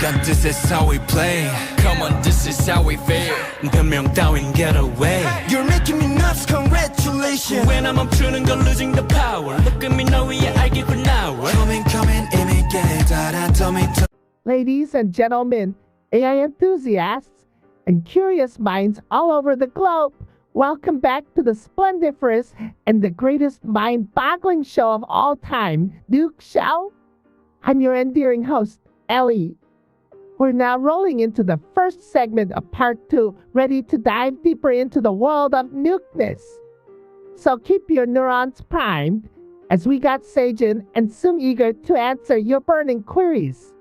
건 this is how we play. Come on, this is how we feel. 변명 따윈 get away. You're making me nuts, congratulations. When I'm 멈추는 건 losing the power. Look at me now, yeah, I give an hour. Coming, 이미 깨달아, tell me to. Ladies and gentlemen, AI enthusiasts, and curious minds all over the globe, welcome back to the splendiferous and the greatest mind-boggling show of all time, NUKE Show. I'm your endearing host, Ellie. We're now rolling into the first segment of part 2, ready to dive deeper into the world of nukeness. So keep your neurons primed, as we got Seijin and Sung eager to answer your burning queries.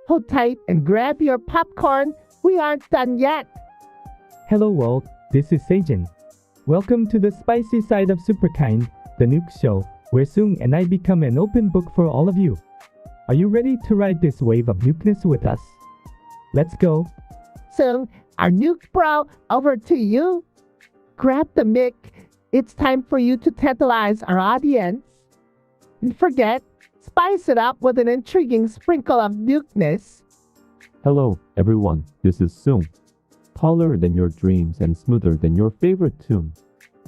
Hold tight and grab your popcorn, we aren't done yet. Hello world, this is Seijin. Welcome to the spicy side of Superkind, the NUKE show, where Sung and I become an open book for all of you. Are you ready to ride this wave of nukeness with us? Let's go. Sung, our NUKE bro, over to you. Grab the mic. It's time for you to tantalize our audience. And forget, spice it up with an intriguing sprinkle of nukeness. Hello, everyone. This is Sung. Taller than your dreams and smoother than your favorite tune.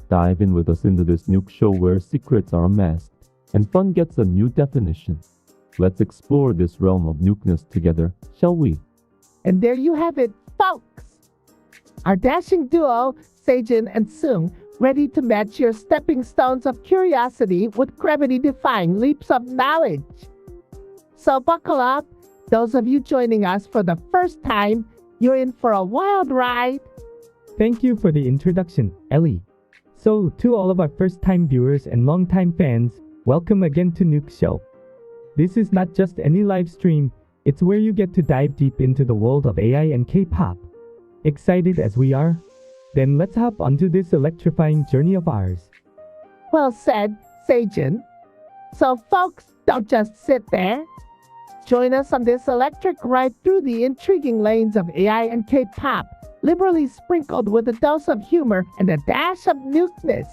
Dive in with us into this NUKE show where secrets are unmasked and fun gets a new definition. Let's explore this realm of nukeness together, shall we? And there you have it, folks. Our dashing duo, Seijin and Sung, ready to match your stepping stones of curiosity with gravity-defying leaps of knowledge. So buckle up. Those of you joining us for the first time, you're in for a wild ride. Thank you for the introduction, Ellie. So, to all of our first-time viewers and long-time fans, welcome again to NUKE Show. This is not just any live stream, it's where you get to dive deep into the world of AI and K-pop. Excited as we are? Then let's hop onto this electrifying journey of ours. Well said, Seijin. So folks, don't just sit there. Join us on this electric ride through the intriguing lanes of AI and K-pop, liberally sprinkled with a dose of humor and a dash of nukeness.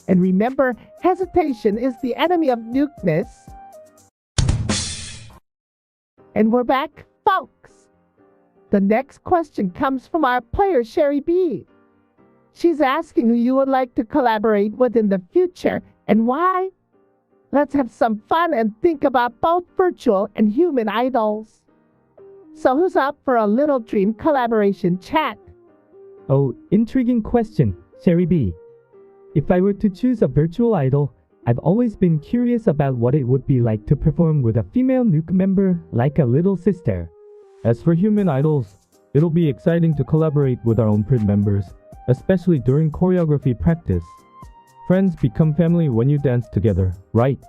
And remember, hesitation is the enemy of nukeness. And we're back, folks. The next question comes from our player, Sherry B. She's asking who you would like to collaborate with in the future and why. Let's have some fun and think about both virtual and human idols. So who's up for a little dream collaboration chat? Oh, intriguing question, Sherry B. If I were to choose a virtual idol, I've always been curious about what it would be like to perform with a female NUKE member like a little sister. As for human idols, it'll be exciting to collaborate with our own PRID members, especially during choreography practice. Friends become family when you dance together, right?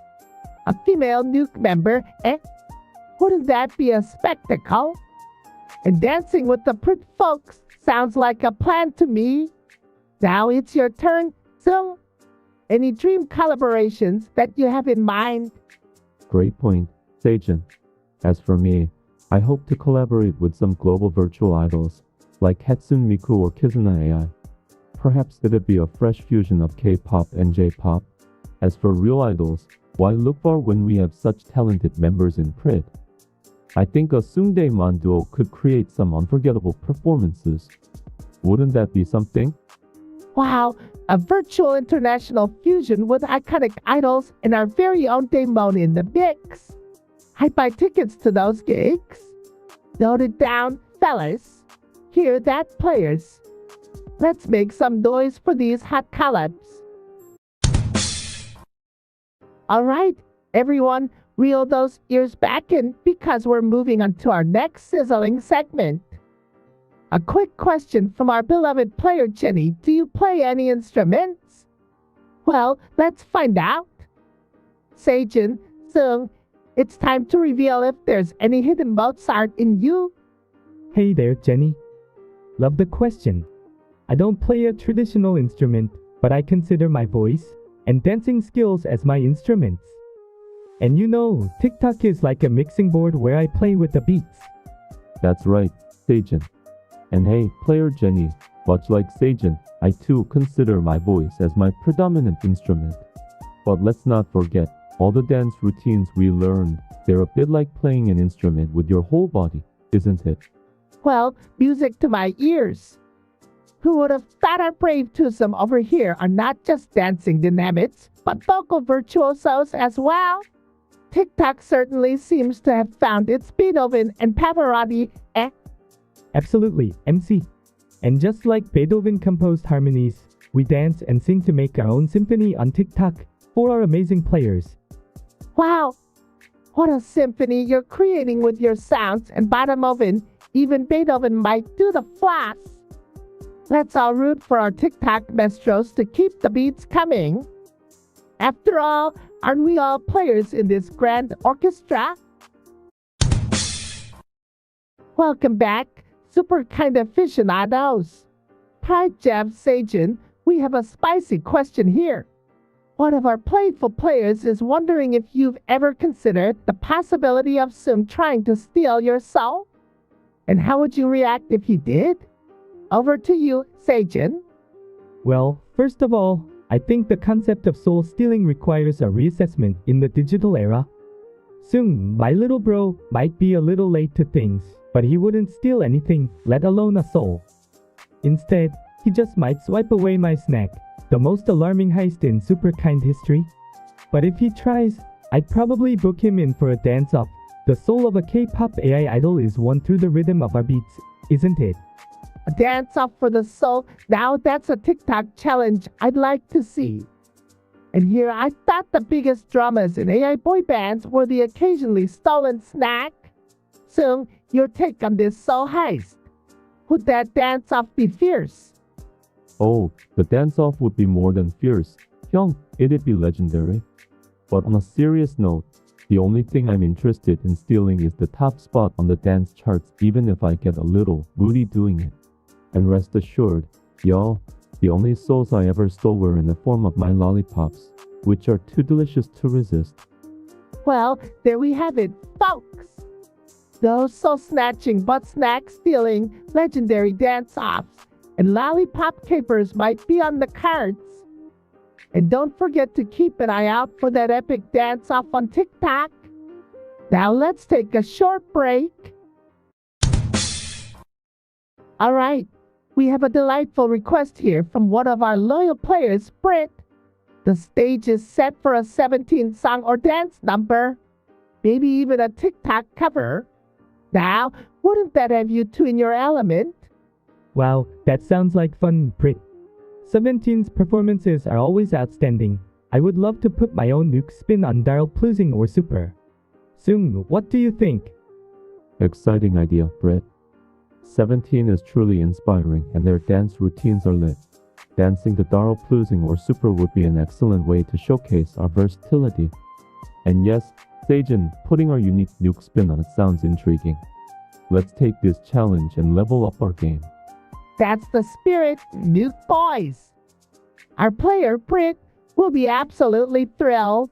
A female NUKE member, eh? Wouldn't that be a spectacle? And dancing with the PRID folks sounds like a plan to me. Now it's your turn, Sung. Any dream collaborations that you have in mind? Great point, Seijin. As for me, I hope to collaborate with some global virtual idols, like Hatsune Miku or Kizuna AI. Perhaps it'd be a fresh fusion of K-pop and J-pop. As for real idols, why look far when we have such talented members in PRID? I think a Sungdae-man duo could create some unforgettable performances. Wouldn't that be something? Wow, a virtual international fusion with iconic idols and our very own Daemon in the mix. I'd buy tickets to those gigs. Note it down, fellas. Hear that, players? Let's make some noise for these hot collabs. Alright, everyone, reel those ears back in because we're moving on to our next sizzling segment. A quick question from our beloved player Jenny. Do you play any instruments? Well, let's find out. Seijin, Sung, it's time to reveal if there's any hidden Mozart in you. Hey there, Jenny. Love the question. I don't play a traditional instrument, but I consider my voice and dancing skills as my instruments. And you know, TikTok is like a mixing board where I play with the beats. That's right, Seijin. And hey, player Jenny, much like Seijin, I too consider my voice as my predominant instrument. But let's not forget, all the dance routines we learned, they're a bit like playing an instrument with your whole body. isn't it? Well, music to my ears. Who would have thought our brave twosome over here are not just dancing dynamics, but vocal virtuosos as well? TikTok certainly seems to have found its Beethoven and Pavarotti. Absolutely, MC. And just like Beethoven composed harmonies, we dance and sing to make our own symphony on TikTok for our amazing players. Wow! What a symphony you're creating with your sounds and bottom oven. Even Beethoven might do the floss. Let's all root for our TikTok maestros to keep the beats coming. After all, aren't we all players in this grand orchestra? Welcome back, super kind aficionados. Hi, Jeff Sajan. We have a spicy question here. One of our playful players is wondering if you've ever considered the possibility of Sung trying to steal your soul? And how would you react if he did? Over to you, Sajan. Well, first of all, I think the concept of soul stealing requires a reassessment in the digital era. Sung, my little bro, might be a little late to things, but he wouldn't steal anything, let alone a soul. Instead, he just might swipe away my snack, the most alarming heist in Superkind history. But if he tries, I'd probably book him in for a dance-off. The soul of a K-pop AI idol is won through the rhythm of our beats, isn't it? A dance-off for the soul? Now that's a TikTok challenge I'd like to see. And here I thought the biggest dramas in AI boy bands were the occasionally stolen snack. Sung, your take on this soul heist. Would that dance-off be fierce? Oh, the dance-off would be more than fierce. Hyung, it'd be legendary. But on a serious note, the only thing I'm interested in stealing is the top spot on the dance charts, even if I get a little moody doing it. And rest assured, y'all, the only souls I ever stole were in the form of my lollipops, which are too delicious to resist. Well, there we have it, folks. Those soul-snatching, butt-snack stealing, legendary dance-offs and lollipop capers might be on the cards. And don't forget to keep an eye out for that epic dance-off on TikTok. Now let's take a short break. Alright, we have a delightful request here from one of our loyal players, Britt. The stage is set for a 17-song or dance number, maybe even a TikTok cover. Now, wouldn't that have you two in your element? Wow, that sounds like fun, Brit. 17's performances are always outstanding. I would love to put my own NUKE spin on Daryl Plusing or Super. Sung, what do you think? Exciting idea, Brett. 17 is truly inspiring and their dance routines are lit. Dancing to Daryl Plusing or Super would be an excellent way to showcase our versatility. And yes, Sajan, putting our unique NUKE spin on it sounds intriguing. Let's take this challenge and level up our game. That's the spirit, NUKE boys. Our player, Britt, will be absolutely thrilled.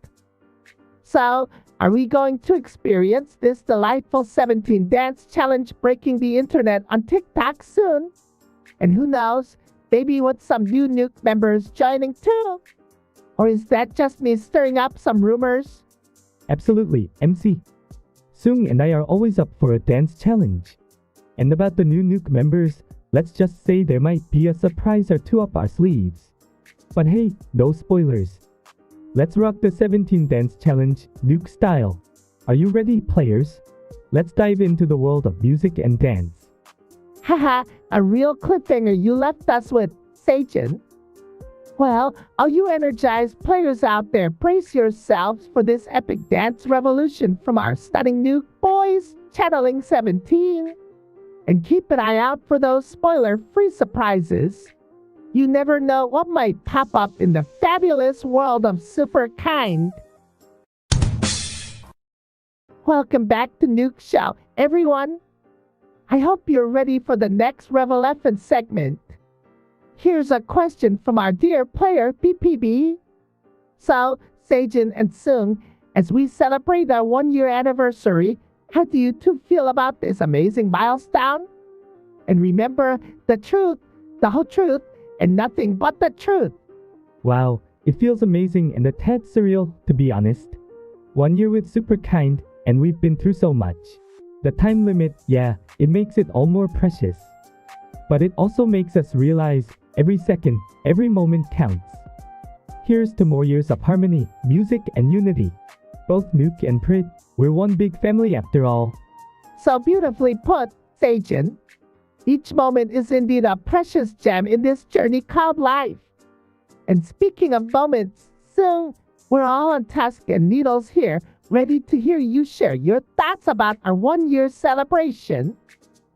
So, are we going to experience this delightful 17 dance challenge breaking the internet on TikTok soon? And who knows, maybe with some new NUKE members joining too? Or is that just me stirring up some rumors? Absolutely, MC. Sung and I are always up for a dance challenge. And about the new NUKE members, let's just say there might be a surprise or two up our sleeves. But hey, no spoilers. Let's rock the 17 dance challenge, NUKE style. Are you ready, players? Let's dive into the world of music and dance. Haha, a real cliffhanger you left us with, Sajan. Well, all you energized players out there, brace yourselves for this epic dance revolution from our stunning NUKE boys, channeling 17. And keep an eye out for those spoiler-free surprises. You never know what might pop up in the fabulous world of Superkind. Welcome back to NUKE Show, everyone. I hope you're ready for the next Revel Effin segment. Here's a question from our dear player, PPB. So, Sajan and Sung, as we celebrate our 1-year anniversary, how do you two feel about this amazing milestone? And remember, the truth, the whole truth, and nothing but the truth. Wow, it feels amazing and a tad surreal, to be honest. 1 year with Superkind, and we've been through so much. The time limit, yeah, it makes it all more precious. But it also makes us realize every second, every moment counts. Here's to more years of harmony, music, and unity. Both NUKE and Prit, we're one big family after all. So beautifully put, Sejin. Each moment is indeed a precious gem in this journey called life. And speaking of moments, soon we're all on task and needles here, ready to hear you share your thoughts about our 1 year celebration.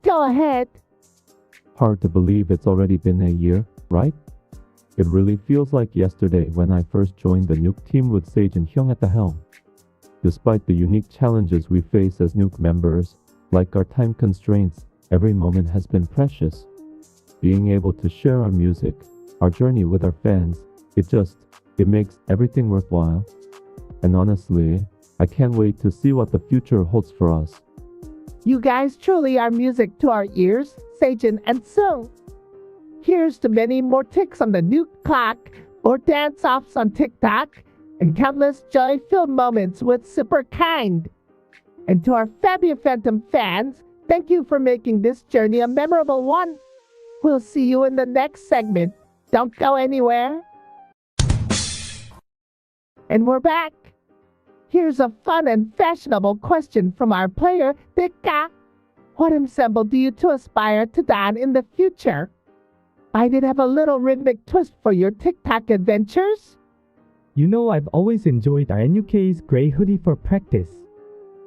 Go ahead. Hard to believe it's already been a year, right? It really feels like yesterday when I first joined the NUKE team with Sage and Hyung at the helm. Despite the unique challenges we face as NUKE members, like our time constraints, every moment has been precious. Being able to share our music, our journey with our fans, it makes everything worthwhile. And honestly, I can't wait to see what the future holds for us. You guys truly are music to our ears, Sejin and Sung. Here's to many more ticks on the NUKE clock, more dance-offs on TikTok, and countless joy-filled moments with Superkind. And to our Fabia Phantom fans, thank you for making this journey a memorable one. We'll see you in the next segment. Don't go anywhere. And we're back. Here's a fun and fashionable question from our player, Tika. What ensemble do you two aspire to don in the future? Might it have a little rhythmic twist for your TikTok adventures? You know I've always enjoyed our NUK's gray hoodie for practice.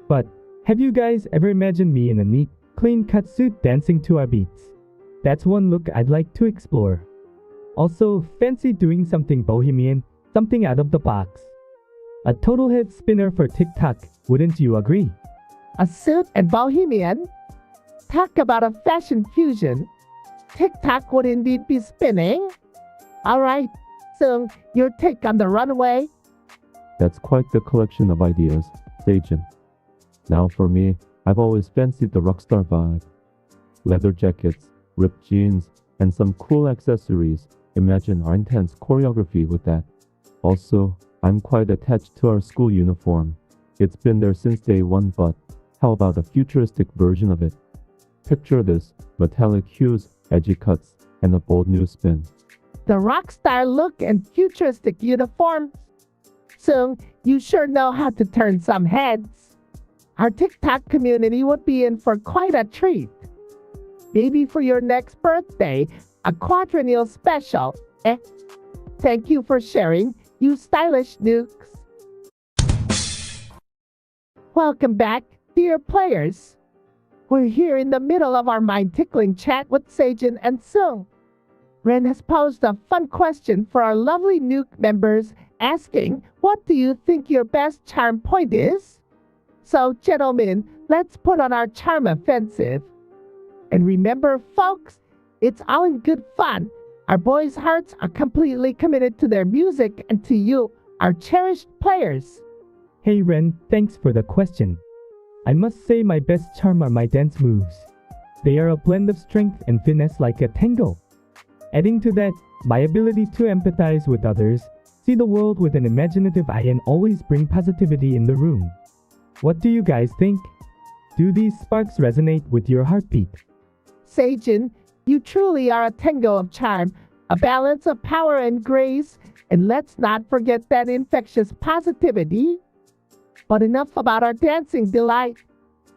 But have you guys ever imagined me in a neat, clean-cut suit dancing to our beats? That's one look I'd like to explore. Also, fancy doing something bohemian, something out of the box. A total head spinner for TikTok, wouldn't you agree? A suit and bohemian? Talk about a fashion fusion. TikTok would indeed be spinning. Alright, Sung, your take on the runway? That's quite the collection of ideas, Sejin. Now for me, I've always fancied the rockstar vibe. Leather jackets, ripped jeans, and some cool accessories. Imagine our intense choreography with that. Also, I'm quite attached to our school uniform. It's been there since day one, but how about a futuristic version of it? Picture this, metallic hues, edgy cuts, and a bold new spin. The rock star look and futuristic uniform. Sung, you sure know how to turn some heads. Our TikTok community would be in for quite a treat. Maybe for your next birthday, a quadrennial special. Thank you for sharing, you stylish nukes. Welcome back, dear players. We're here in the middle of our mind-tickling chat with Sejin and Sung. Ren has posed a fun question for our lovely NUKE members, asking, what do you think your best charm point is? So, gentlemen, let's put on our charm offensive. And remember, folks, it's all in good fun. Our boys' hearts are completely committed to their music and to you, our cherished players. Hey Ren, thanks for the question. I must say my best charm are my dance moves. They are a blend of strength and finesse like a tango. Adding to that, my ability to empathize with others, see the world with an imaginative eye and always bring positivity in the room. What do you guys think? Do these sparks resonate with your heartbeat? Sejin, you truly are a tango of charm, a balance of power and grace, and let's not forget that infectious positivity. But enough about our dancing delight.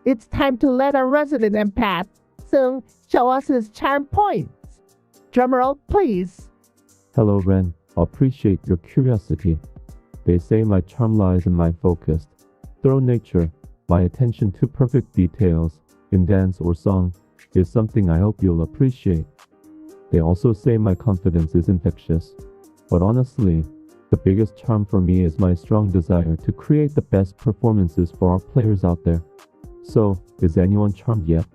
It's time to let our resident empath, Sung, show us his charm points. Drumroll, please. Hello Ren, appreciate your curiosity. They say my charm lies in my focused, thorough nature. My attention to perfect details, in dance or song, is something I hope you'll appreciate. They also say my confidence is infectious. But honestly, the biggest charm for me is my strong desire to create the best performances for our players out there. So, is anyone charmed yet?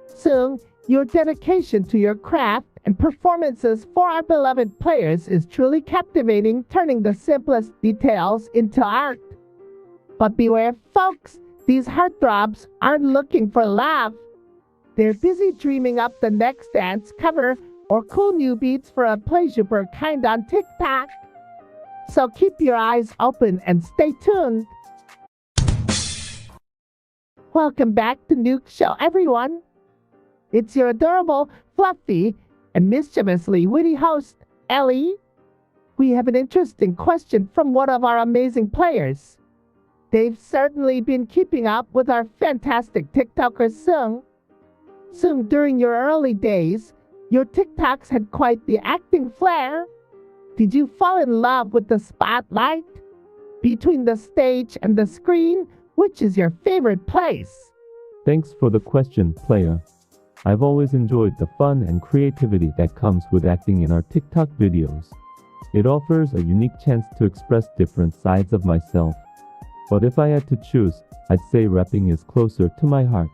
Sung, your dedication to your craft and performances for our beloved players is truly captivating, turning the simplest details into art. But beware, folks, these heartthrobs aren't looking for love. They're busy dreaming up the next dance cover or cool new beats for a PlaySUPERKInd on TikTok. So keep your eyes open and stay tuned. Welcome back to Nuke Show, everyone. It's your adorable, fluffy, and mischievously witty host, Ellie. We have an interesting question from one of our amazing players. They've certainly been keeping up with our fantastic TikToker Sung. Sung, during your early days, your TikToks had quite the acting flair. Did you fall in love with the spotlight? Between the stage and the screen, which is your favorite place? Thanks for the question, player. I've always enjoyed the fun and creativity that comes with acting in our TikTok videos. It offers a unique chance to express different sides of myself. But if I had to choose, I'd say rapping is closer to my heart.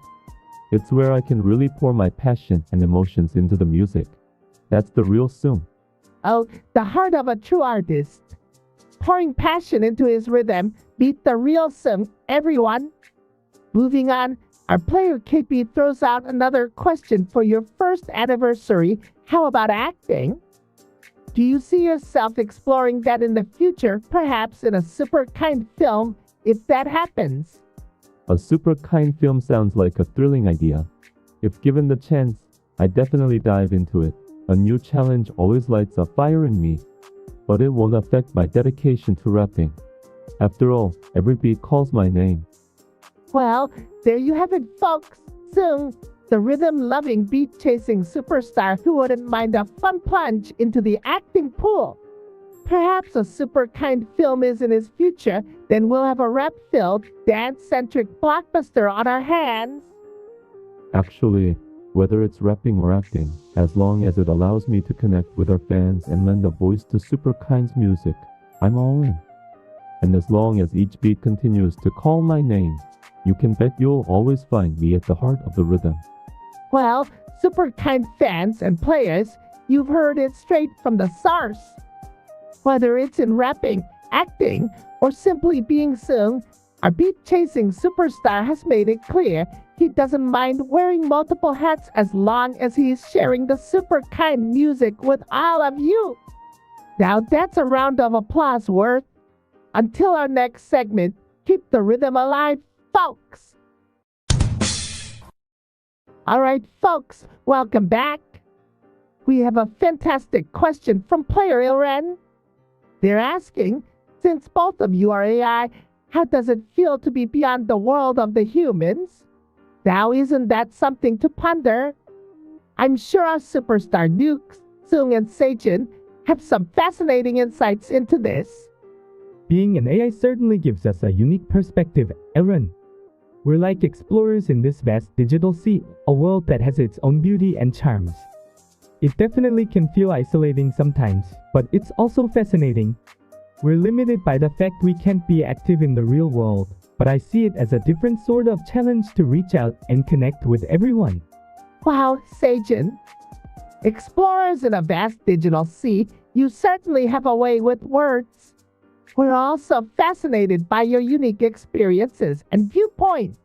It's where I can really pour my passion and emotions into the music. That's the real Sung. Oh, the heart of a true artist. Pouring passion into his rhythm beat the real Sung, everyone. Moving on, our player KP throws out another question for your first anniversary. How about acting? Do you see yourself exploring that in the future, perhaps in a Superkind film, if that happens? A Superkind film sounds like a thrilling idea. If given the chance, I'd definitely dive into it. A new challenge always lights a fire in me. But it won't affect my dedication to rapping. After all, every beat calls my name. Well, there you have it, folks. Sung, the rhythm-loving, beat-chasing superstar who wouldn't mind a fun plunge into the acting pool. Perhaps a Superkind film is in his future, then we'll have a rap-filled, dance-centric blockbuster on our hands. Actually, whether it's rapping or acting, as long as it allows me to connect with our fans and lend a voice to Superkind's music, I'm all in. And as long as each beat continues to call my name, you can bet you'll always find me at the heart of the rhythm. Well, Superkind fans and players, you've heard it straight from the source. Whether it's in rapping, acting, or simply being Sung, our beat-chasing superstar has made it clear he doesn't mind wearing multiple hats as long as he's sharing the Superkind music with all of you. Now that's a round of applause worth. Until our next segment, keep the rhythm alive, folks. Alright, folks, welcome back. We have a fantastic question from player Ilren. They're asking, since both of you are AI, how does it feel to be beyond the world of the humans? Now, isn't that something to ponder? I'm sure our superstar Nuke, Sung, and Sejin have some fascinating insights into this. Being an AI certainly gives us a unique perspective, Aaron. We're like explorers in this vast digital sea, a world that has its own beauty and charms. It definitely can feel isolating sometimes, but it's also fascinating. We're limited by the fact we can't be active in the real world, but I see it as a different sort of challenge to reach out and connect with everyone. Wow, Sejin. Explorers in a vast digital sea, you certainly have a way with words. We're also fascinated by your unique experiences and viewpoints.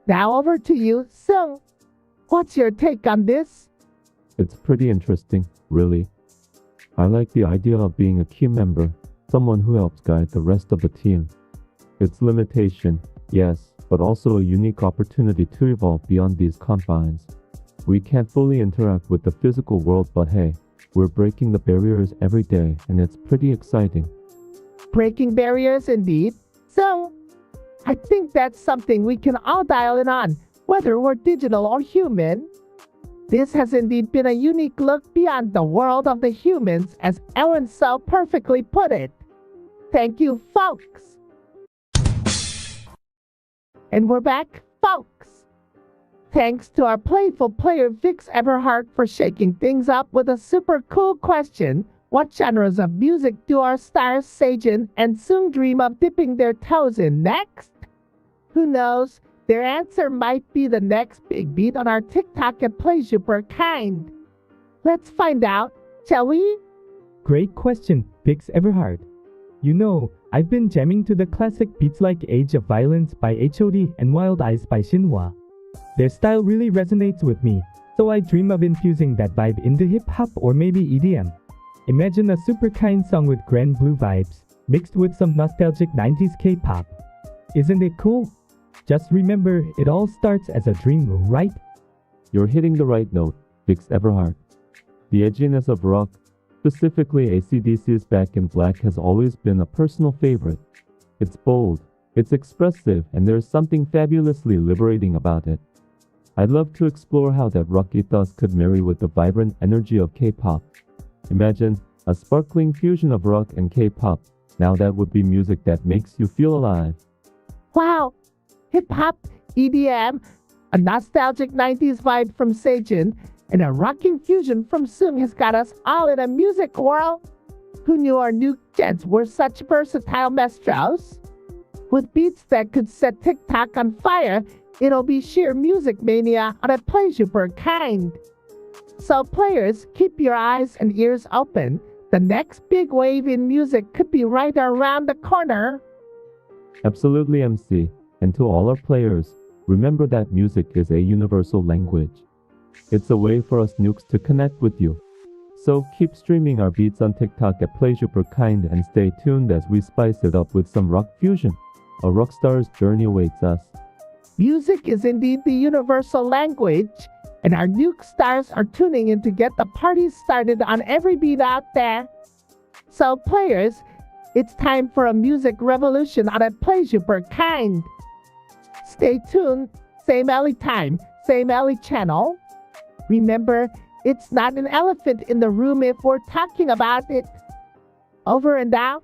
Now over to you, Sung. What's your take on this? It's pretty interesting, really. I like the idea of being a key member, someone who helps guide the rest of the team. It's limitation, yes, but also a unique opportunity to evolve beyond these confines. We can't fully interact with the physical world, but hey, we're breaking the barriers every day, and it's pretty exciting. Breaking barriers indeed. So, I think that's something we can all dial in on, whether we're digital or human. This has indeed been a unique look beyond the world of the humans, as Ellen so perfectly put it. Thank you, folks. And we're back, folks. Thanks to our playful player Vix Everhart for shaking things up with a super cool question. What genres of music do our stars Sejin and Sung dream of dipping their toes in next? Who knows? Their answer might be the next big beat on our TikTok at PlaySUPERKInd. Let's find out, shall we? Great question, Vix Everhart. You know, I've been jamming to the classic beats like Age of Violence by HOD and Wild Eyes by Shinhwa. Their style really resonates with me, so I dream of infusing that vibe into hip-hop or maybe EDM. Imagine a Superkind song with grand blue vibes, mixed with some nostalgic 90s K-pop. Isn't it cool? Just remember, it all starts as a dream, right? You're hitting the right note, Vix Everhart. The edginess of rock, specifically AC/DC's Back in Black, has always been a personal favorite. It's bold, it's expressive, and there's something fabulously liberating about it. I'd love to explore how that rock ethos could marry with the vibrant energy of K-pop. Imagine a sparkling fusion of rock and K-pop. Now that would be music that makes you feel alive. Wow! Hip-hop, EDM, a nostalgic 90s vibe from Sejin, and a rocking fusion from Sung has got us all in a music world. Who knew our NUKE gents were such versatile maestros? With beats that could set TikTok on fire, it'll be sheer music mania on a PlaySUPERKInd. So players, keep your eyes and ears open. The next big wave in music could be right around the corner. Absolutely, MC. And to all our players, remember that music is a universal language. It's a way for us nukes to connect with you. So keep streaming our beats on TikTok at PlaySUPERKInd and stay tuned as we spice it up with some rock fusion. A rockstar's journey awaits us. Music is indeed the universal language, and our NUKE stars are tuning in to get the party started on every beat out there. So players, it's time for a music revolution on a PlaySUPERKInd. Stay tuned, same Ellie time, same Ellie channel. Remember, it's not an elephant in the room if we're talking about it. Over and out.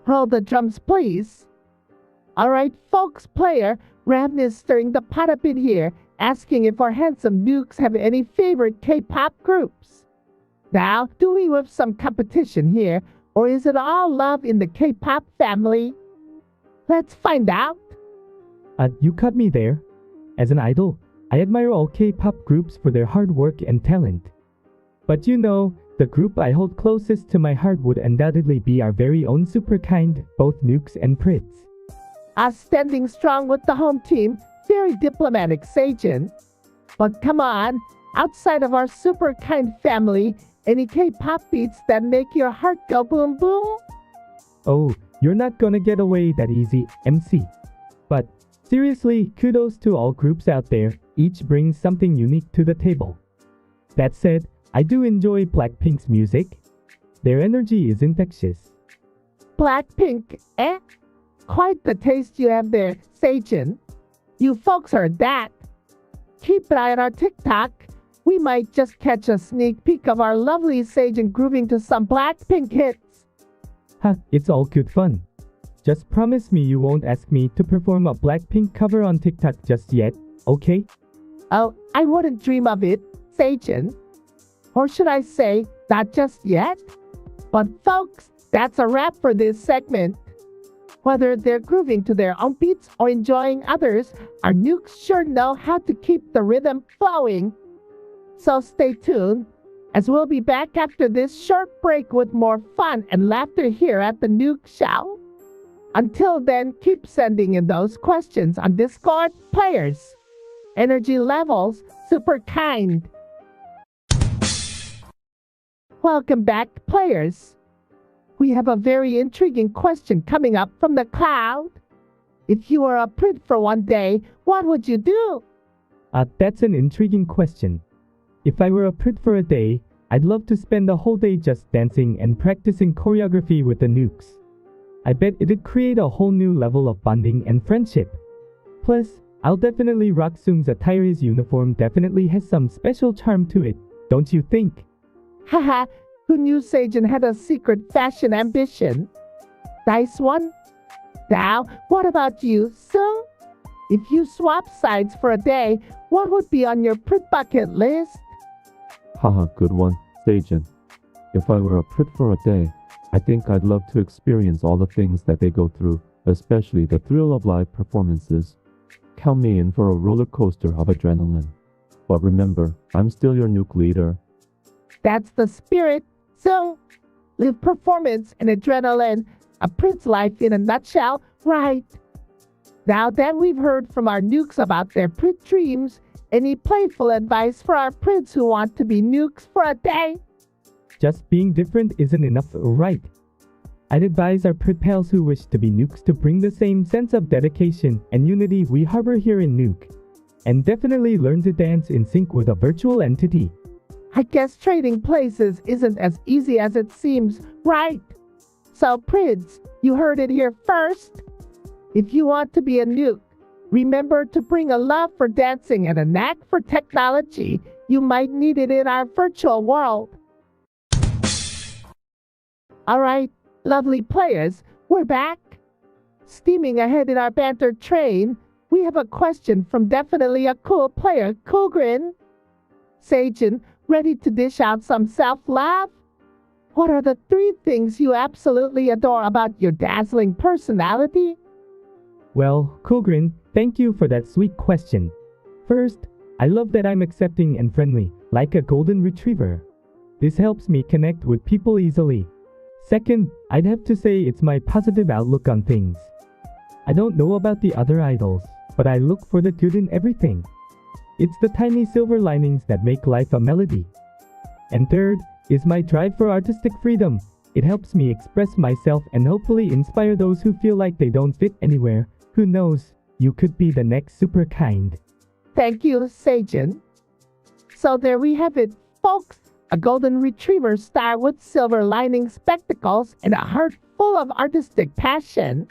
Roll the drums, please. Alright, folks, player, Ravn is stirring the pot a bit here, asking if our handsome nukes have any favorite K-pop groups. Now, do we have some competition here, or is it all love in the K-pop family? Let's find out. You caught me there. As an idol, I admire all K-pop groups for their hard work and talent. But you know, the group I hold closest to my heart would undoubtedly be our very own SUPERKInd, both nukes and Prits. Us standing strong with the home team, very diplomatic Sejin. But come on, outside of our SUPERKInd family, any K-pop beats that make your heart go boom boom? Oh, you're not gonna get away that easy, MC. But seriously, kudos to all groups out there, each brings something unique to the table. That said, I do enjoy Blackpink's music. Their energy is infectious. Blackpink, eh? Quite the taste you have there, Sejin. You folks heard that. Keep an eye on our TikTok. We might just catch a sneak peek of our lovely Sejin grooving to some Blackpink hits. Ha, it's all good fun. Just promise me you won't ask me to perform a Blackpink cover on TikTok just yet, okay? Oh, I wouldn't dream of it, Sejin. Or should I say, not just yet? But folks, that's a wrap for this segment. Whether they're grooving to their own beats or enjoying others, our nukes sure know how to keep the rhythm flowing. So stay tuned, as we'll be back after this short break with more fun and laughter here at the NUKE Show. Until then, keep sending in those questions on Discord, players. Energy levels, SUPERKInd. Welcome back, players. We have a very intriguing question coming up from the crowd. If you were a Prit for one day, what would you do? That's an intriguing question. If I were a Prit for a day, I'd love to spend the whole day just dancing and practicing choreography with the nukes. I bet it'd create a whole new level of bonding and friendship. Plus, I'll definitely rock Sung's attire. His uniform definitely has some special charm to it, don't you think? Haha, who knew Sejin had a secret fashion ambition? Nice one. Now, what about you, Sung? If you swap sides for a day, what would be on your Prit bucket list? Haha, good one, Sejin. If I were a Prit for a day, I think I'd love to experience all the things that they go through, especially the thrill of live performances. Count me in for a roller coaster of adrenaline. But remember, I'm still your nuke leader. That's the spirit. So, live performance and adrenaline, a Prit's life in a nutshell, right? Now that we've heard from our nukes about their Prit dreams, any playful advice for our Prits who want to be nukes for a day? Just being different isn't enough, right? I'd advise our pals who wish to be nukes to bring the same sense of dedication and unity we harbor here in Nuke. And definitely learn to dance in sync with a virtual entity. I guess trading places isn't as easy as it seems, right? So, Prids, you heard it here first. If you want to be a nuke, remember to bring a love for dancing and a knack for technology. You might need it in our virtual world. Alright, lovely players, we're back. Steaming ahead in our banter train, we have a question from definitely a cool player, Coolgrin. Sajin, ready to dish out some self-love? What are the 3 things you absolutely adore about your dazzling personality? Well, Coolgrin, thank you for that sweet question. First, I love that I'm accepting and friendly, like a golden retriever. This helps me connect with people easily. Second, I'd have to say it's my positive outlook on things. I don't know about the other idols, but I look for the good in everything. It's the tiny silver linings that make life a melody. And third, is my drive for artistic freedom. It helps me express myself and hopefully inspire those who feel like they don't fit anywhere. Who knows, you could be the next Superkind. Thank you, Sajin. So there we have it, folks. A golden retriever star with silver lining spectacles and a heart full of artistic passion.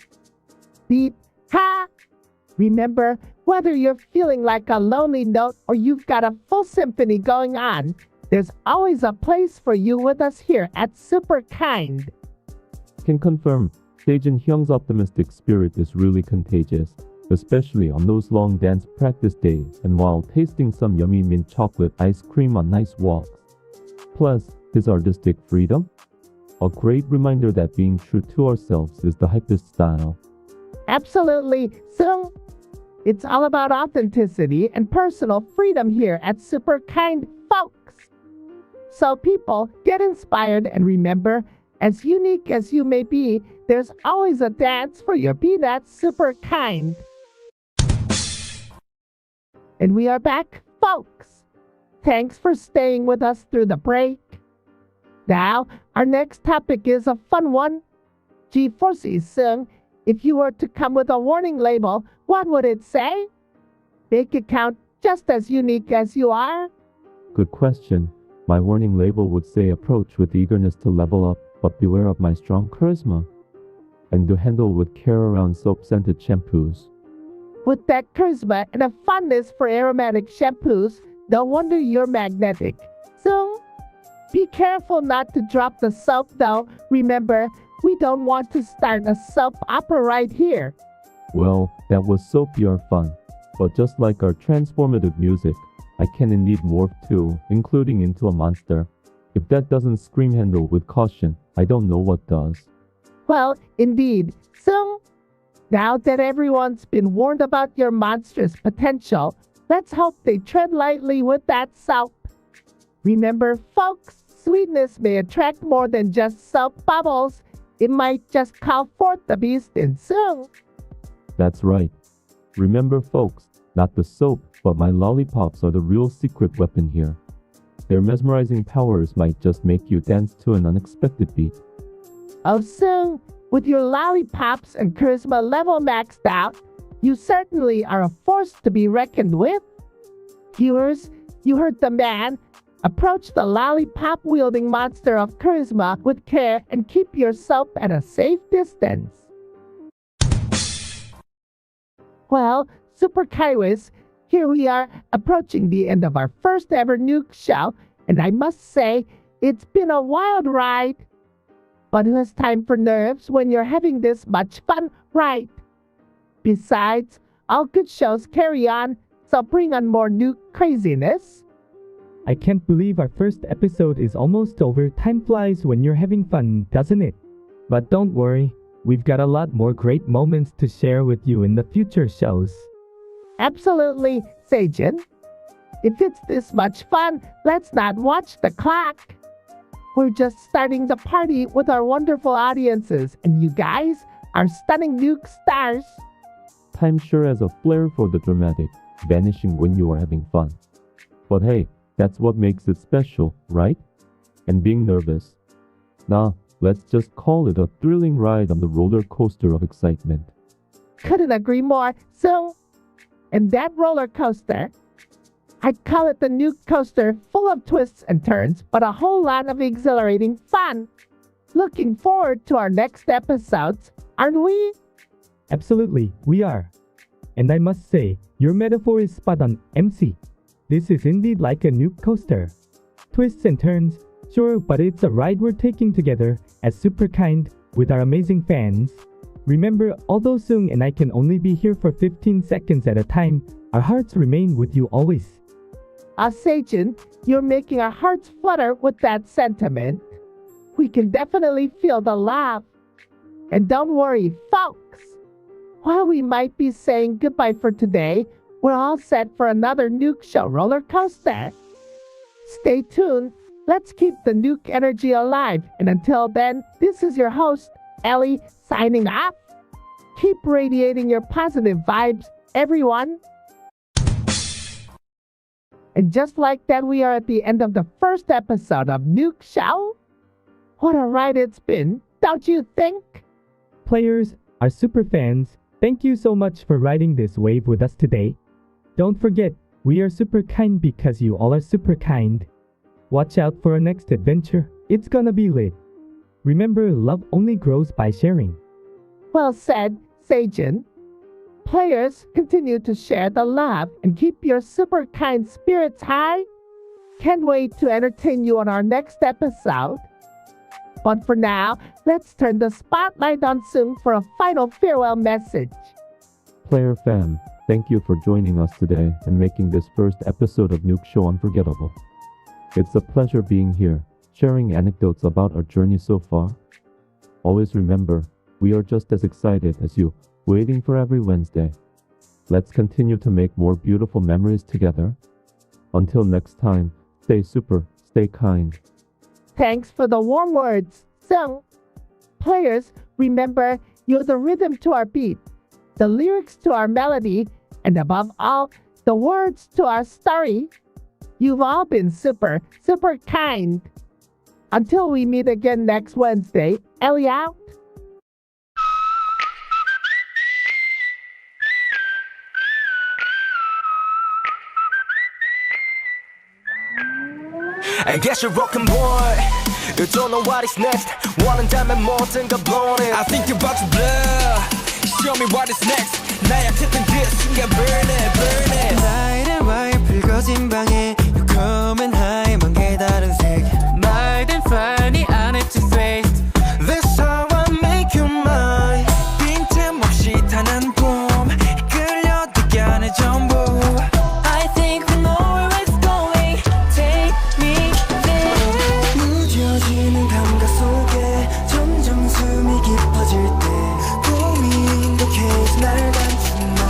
Deep, ha! Remember, whether you're feeling like a lonely note or you've got a full symphony going on, there's always a place for you with us here at Superkind. Can confirm, Sejin Hyung's optimistic spirit is really contagious, especially on those long dance practice days and while tasting some yummy mint chocolate ice cream on nice walks. Plus, his artistic freedom? A great reminder that being true to ourselves is the hypest style. Absolutely, so it's all about authenticity and personal freedom here at Superkind, folks. So people, get inspired and remember, as unique as you may be, there's always a dance for your Be That Superkind. And we are back, folks. Thanks for staying with us through the break. Now, our next topic is a fun one. G-Forces Sung, if you were to come with a warning label, what would it say? Make it count just as unique as you are? Good question. My warning label would say approach with eagerness to level up, but beware of my strong charisma. And to handle with care around soap-scented shampoos. With that charisma and a fondness for aromatic shampoos, no wonder you're magnetic. So, be careful not to drop the soap though. Remember, we don't want to start a soap opera right here. Well, that was so pure fun. But just like our transformative music, I can indeed morph too, including into a monster. If that doesn't scream handle with caution, I don't know what does. Well, indeed. So, now that everyone's been warned about your monstrous potential, let's hope they tread lightly with that soap. Remember, folks, sweetness may attract more than just soap bubbles. It might just call forth the beast in Sung. That's right. Remember, folks, not the soap, but my lollipops are the real secret weapon here. Their mesmerizing powers might just make you dance to an unexpected beat. Oh, Sung, with your lollipops and charisma level maxed out, you certainly are a force to be reckoned with. Viewers, you heard the man. Approach the lollipop-wielding monster of charisma with care and keep your soap at a safe distance. Well, Super Kaiwis, here we are approaching the end of our first ever Nuke show, and I must say, it's been a wild ride. But who has time for nerves when you're having this much fun, right? Besides, all good shows carry on, so bring on more Nuke craziness. I can't believe our first episode is almost over. Time flies when you're having fun, doesn't it? But don't worry, we've got a lot more great moments to share with you in the future shows. Absolutely, Sajin. If it's this much fun, let's not watch the clock. We're just starting the party with our wonderful audiences, and you guys are stunning Nuke stars. Time sure has a flair for the dramatic, vanishing when you are having fun. But hey, that's what makes it special, right? And being nervous. Nah, Let's just call it a thrilling ride on the roller coaster of excitement. Couldn't agree more. So, in that roller coaster, I'd call it the NUKE coaster, full of twists and turns, but a whole lot of exhilarating fun. Looking forward to our next episodes, aren't we? Absolutely, we are. And I must say, your metaphor is spot on, MC. This is indeed like a NUKE coaster. Twists and turns, sure, but it's a ride we're taking together as Superkind with our amazing fans. Remember, although Sung and I can only be here for 15 seconds at a time, our hearts remain with you always. Sejun, you're making our hearts flutter with that sentiment. We can definitely feel the love. And don't worry, folks. While we might be saying goodbye for today, we're all set for another NUKE show roller coaster. Stay tuned. Let's keep the NUKE energy alive. And until then, this is your host, Ellie, signing off. Keep radiating your positive vibes, everyone. And just like that, we are at the end of the first episode of NUKE Show. What a ride it's been, don't you think? Players, our super fans, thank you so much for riding this wave with us today. Don't forget, we are super kind because you all are super kind. Watch out for our next adventure. It's gonna be lit. Remember, love only grows by sharing. Well said, Sejun. Players, continue to share the love and keep your super kind spirits high. Can't wait to entertain you on our next episode. But for now, let's turn the spotlight on Sung for a final farewell message. Player fam, thank you for joining us today and making this first episode of NUKE Show unforgettable. It's a pleasure being here, sharing anecdotes about our journey so far. Always remember, we are just as excited as you, waiting for every Wednesday. Let's continue to make more beautiful memories together. Until next time, stay super, stay kind. Thanks for the warm words, Sung. Players, remember, you're the rhythm to our beat, the lyrics to our melody, and above all, the words to our story. You've all been super, super kind. Until we meet again next Wednesday, Ellie out. I guess you're broken boy. You don't know what is next. 원한다면 뭐든가 blown it. I think you're about to blow. Show me what is next. 나야 그땐 그 순간 burn it, burn it. 나의 와의 붉어진 방에 You come and high만 깨달은 색 말된 funny 안 했지 faced This how I make you mine 빈틈없이 단 한 봄 끌려들게 하네 전부 I think we know where it's going Take me there 무뎌지는 감각 속에 점점 숨이 깊어질 때 봄이 인도해서 날 감춘 너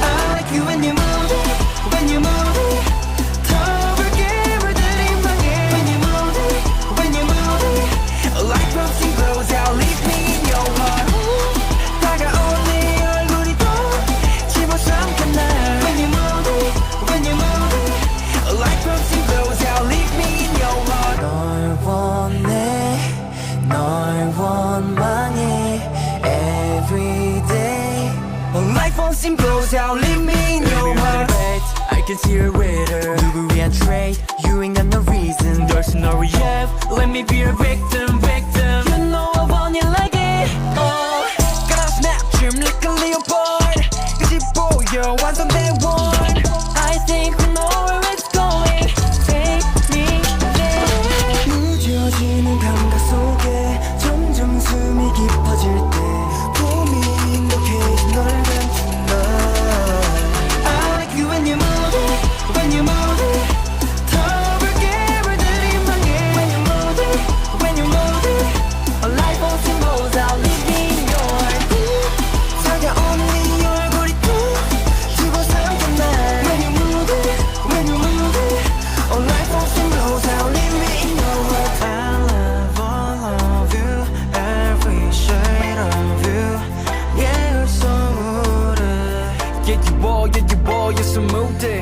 I like you when you move it When you move it 더 붉게 물들인 방에 When you move it When you move it Like something blows out Leave me in your heart 다가온 네 얼굴이 또 집어삼킨 날 When you move it When you move it Like something blows out Leave me in your heart 널 원해 널 원망해 Every day Like something blows out Leave me in your heart I can see her with her 누구 위한 trade You ain't got no reason There's no rehab Let me be your victim, victim You know I want you like it Oh Gotta snap trim like a leopard 끝이 보여 완성된 one I think we know where it's going Take me there 무뎌지는 감각 속에 점점 숨이 깊어질 때 봄이 인도해서 널 감춘 너 I like you when you move it When you move it 더 붉게 물들인 방에 When you move it When you move it A light bulb symbols I'll leave me in your heart 다가온 네 얼굴이 또 집어삼킨 날 When you move it When you move it A light bulb symbols I'll leave me in your heart I love all of you Every shade of you Yeah, you're so good Yeah, you are, you're so moody